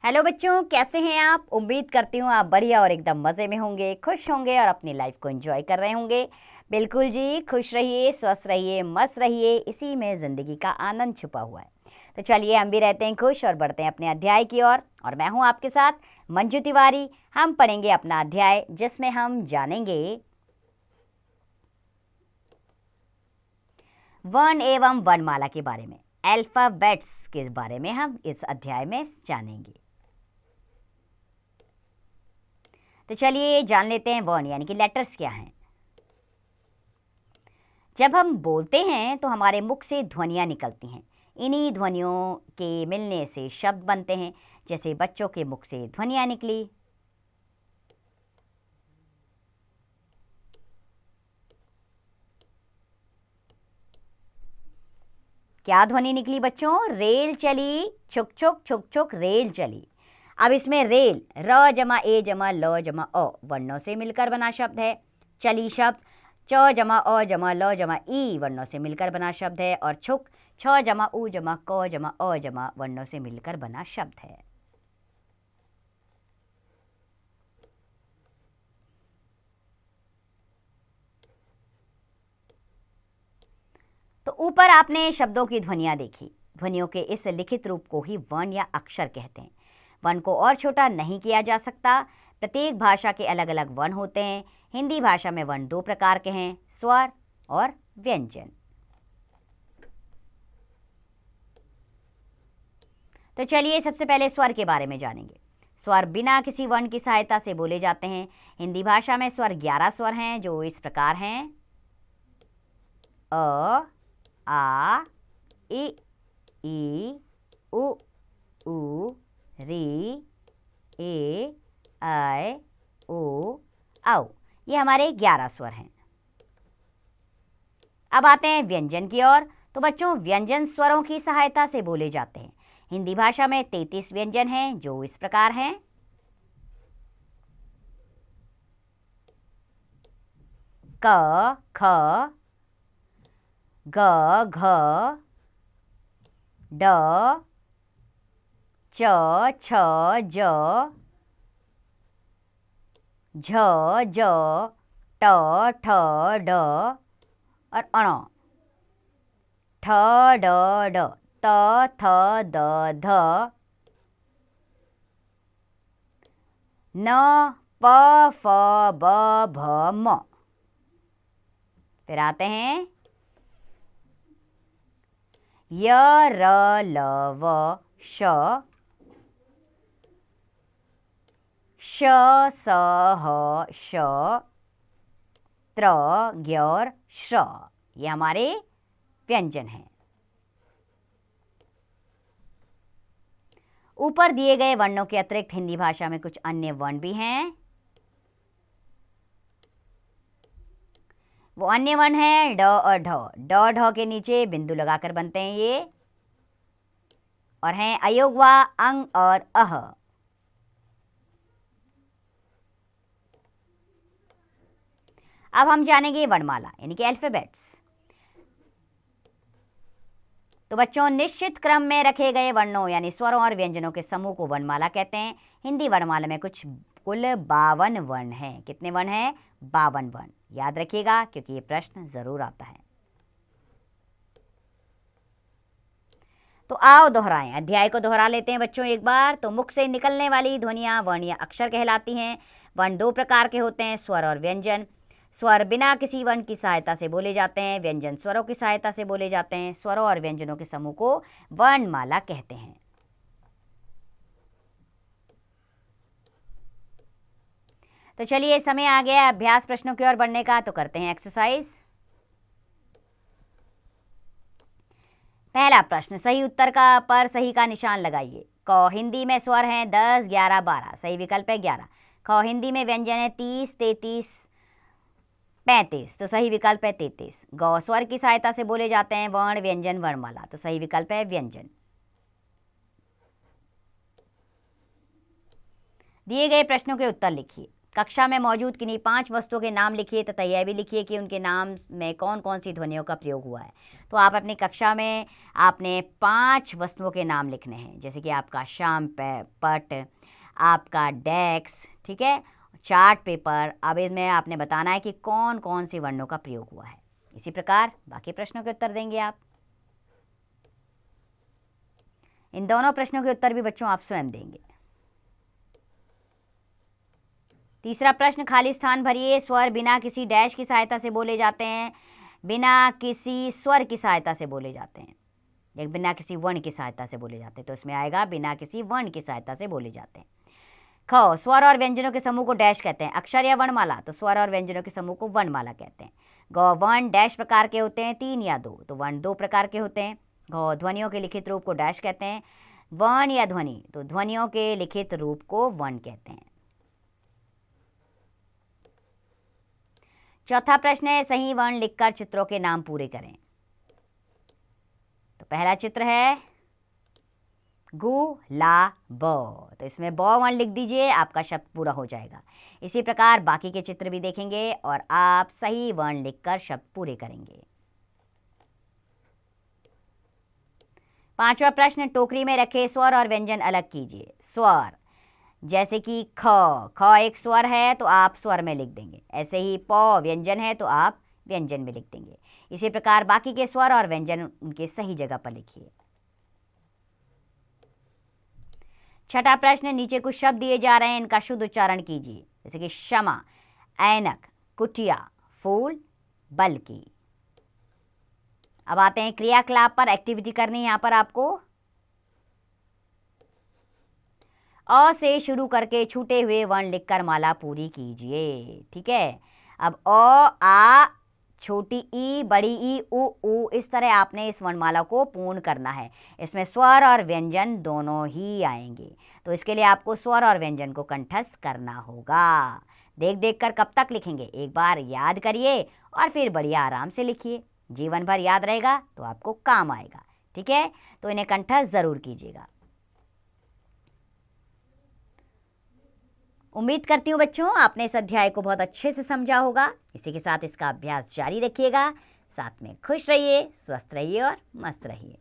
Hello बच्चों, कैसे हैं आप। उम्मीद करती हूँ आप बढ़िया और एकदम मज़े में होंगे, खुश होंगे और अपनी लाइफ को एंजॉय कर रहे होंगे। बिल्कुल जी, खुश रहिए, स्वस्थ रहिए, मस्त रहिए, इसी में ज़िंदगी का आनंद छुपा हुआ है। तो चलिए हम भी रहते हैं खुश और बढ़ते हैं अपने अध्याय की ओर। और मैं हूँ आपके साथ मंजू तिवारी। हम पढ़ेंगे अपना अध्याय जिसमें हम जानेंगे वर्ण एवं वर्णमाला के बारे में, अल्फ़ाबेट्स के बारे में हम इस अध्याय में जानेंगे। तो चलिए जान लेते हैं वर्ण यानी कि लेटर्स क्या हैं। जब हम बोलते हैं तो हमारे मुख से ध्वनियाँ निकलती हैं। इन्हीं ध्वनियों के मिलने से शब्द बनते हैं। जैसे बच्चों के मुख से ध्वनियाँ निकली। क्या ध्वनि निकली बच्चों? रेल चली, छुक छुक छुक छुक रेल चली। अब इसमें रेल र जमा ए जमा ल जमा अ वर्णों से मिलकर बना शब्द है। चली शब्द च जमा अ जमा ल जमा ई वर्णों से मिलकर बना शब्द है। और छुक छ जमा उ जमा क जमा अ जमा वर्णों से मिलकर बना शब्द है। तो ऊपर आपने शब्दों की ध्वनियाँ देखी। ध्वनियों के इस लिखित रूप को ही वर्ण या अक्षर कहते हैं। वर्ण को और छोटा नहीं किया जा सकता। प्रत्येक भाषा के अलग अलग वर्ण होते हैं। हिंदी भाषा में वर्ण दो प्रकार के हैं, स्वर और व्यंजन। तो चलिए सबसे पहले स्वर के बारे में जानेंगे। स्वर बिना किसी वर्ण की सहायता से बोले जाते हैं। हिंदी भाषा में स्वर 11 स्वर हैं जो इस प्रकार हैं: अ, आ, इ, ई, उ, री, ए, ऐ, ओ, औ। ये हमारे 11 स्वर हैं। अब आते हैं व्यंजन की ओर। तो बच्चों, व्यंजन स्वरों की सहायता से बोले जाते हैं। हिंदी भाषा में 33 व्यंजन हैं जो इस प्रकार हैं: क, ख, ग, घ, ड, च, छ, ज, झ, ज, ट, ठ, ड और अण। ठ, ड, ड, त, थ, द, ध, न, प, फ, ब, भ, म। फिर आते हैं य, र, ल, व, श, श, स, ह, श, त्र, ज्ञ और श्र। ये हमारे व्यंजन हैं। ऊपर दिए गए वर्णों के अतिरिक्त हिंदी भाषा में कुछ अन्य वर्ण भी हैं। वो अन्य वर्ण हैं ड और ढ। ड ढ के नीचे बिंदु लगाकर बनते हैं ये, और हैं अयोगवा, अंग और अह। अब हम जानेंगे वर्णमाला यानी कि अल्फाबेट्स। तो बच्चों, निश्चित क्रम में रखे गए वर्णों यानी स्वरों और व्यंजनों के समूह को वर्णमाला कहते हैं। हिंदी वर्णमाला में कुल 52 वर्ण हैं। कितने वर्ण हैं? 52 वर्ण। याद रखिएगा क्योंकि ये प्रश्न जरूर आता है। तो आओ दोहराएं, अध्याय को दोहरा लेते हैं बच्चों एक बार। तो मुख से निकलने वाली ध्वनियां वर्ण या अक्षर कहलाती हैं। वर्ण दो प्रकार के होते हैं, स्वर और व्यंजन। स्वर बिना किसी वर्ण की सहायता से बोले जाते हैं। व्यंजन स्वरों की सहायता से बोले जाते हैं। स्वरों और व्यंजनों के समूह को वर्णमाला कहते हैं। तो चलिए समय आ गया अभ्यास प्रश्नों की ओर बढ़ने का। तो करते हैं एक्सरसाइज। पहला प्रश्न, सही उत्तर पर सही का निशान लगाइए। क हिंदी में स्वर हैं 10, 11, 12, सही विकल्प है 11। ख हिंदी में व्यंजन है 30, 33, 35, तो सही विकल्प है 33। ग स्वर की सहायता से बोले जाते हैं वर्ण, व्यंजन, वर्णमाला, तो सही विकल्प है व्यंजन। दिए गए प्रश्नों के उत्तर लिखिए। कक्षा में मौजूद किन्हीं 5 वस्तुओं के नाम लिखिए तथा यह भी लिखिए कि उनके नाम में कौन कौन सी ध्वनियों का प्रयोग हुआ है। तो आप अपनी कक्षा में आपने 5 वस्तुओं के नाम लिखने हैं, जैसे कि आपका शाम पट, आपका डेस्क, ठीक है, चार्ट पेपर। अब इसमें आपने बताना है कि कौन कौन सी वर्णों का प्रयोग हुआ है। इसी प्रकार बाकी प्रश्नों के उत्तर देंगे आप। इन दोनों प्रश्नों के उत्तर भी बच्चों आप स्वयं देंगे। तीसरा प्रश्न, खाली स्थान भरिए। स्वर बिना किसी डैश की सहायता से बोले जाते हैं, बिना किसी स्वर की सहायता से बोले जाते हैं, या बिना किसी वर्ण की सहायता से बोले जाते हैं। तो इसमें आएगा बिना किसी वर्ण की सहायता से बोले जाते हैं। ख, स्वर और व्यंजनों के समूह को डैश कहते हैं, अक्षर या वर्णमाला। तो स्वर और व्यंजनों के समूह को वर्णमाला कहते हैं। ग, वर्ण डैश प्रकार के होते हैं, 3 या 2। तो वर्ण 2 प्रकार के होते हैं। घ, ध्वनियों के लिखित रूप को डैश कहते हैं, वर्ण या ध्वनि। तो ध्वनियों के लिखित रूप को वर्ण कहते हैं। चौथा प्रश्न है, सही वर्ण लिखकर चित्रों के नाम पूरे करें। तो पहला चित्र है गुलाब, तो इसमें ब वर्ण लिख दीजिए, आपका शब्द पूरा हो जाएगा। इसी प्रकार बाकी के चित्र भी देखेंगे और आप सही वर्ण लिखकर शब्द पूरे करेंगे। पांचवा प्रश्न, टोकरी में रखे स्वर और व्यंजन अलग कीजिए। स्वर जैसे कि ख, ख एक स्वर है तो आप स्वर में लिख देंगे। ऐसे ही प व्यंजन है तो आप व्यंजन में लिख देंगे। इसी प्रकार बाकी के स्वर और व्यंजन उनके सही जगह पर लिखिए। छठा प्रश्न, नीचे कुछ शब्द दिए जा रहे हैं, इनका शुद्ध उच्चारण कीजिए। जैसे कि क्षमा, ऐनक, कुटिया, फूल, बल्कि। अब आते हैं क्रियाकलाप पर। एक्टिविटी करनी है यहाँ पर आपको। अ से शुरू करके छूटे हुए वर्ण लिखकर माला पूरी कीजिए। ठीक है, अब अ, आ, छोटी ई, बड़ी ई, उ, इस तरह आपने इस वर्णमाला को पूर्ण करना है। इसमें स्वर और व्यंजन दोनों ही आएंगे, तो इसके लिए आपको स्वर और व्यंजन को कंठस्थ करना होगा। देख देख कर कब तक लिखेंगे, एक बार याद करिए और फिर बढ़िया आराम से लिखिए। जीवन भर याद रहेगा तो आपको काम आएगा। ठीक है, तो इन्हें कंठस्थ जरूर कीजिएगा। उम्मीद करती हूँ बच्चों आपने इस अध्याय को बहुत अच्छे से समझा होगा। इसी के साथ इसका अभ्यास जारी रखिएगा। साथ में खुश रहिए, स्वस्थ रहिए और मस्त रहिए।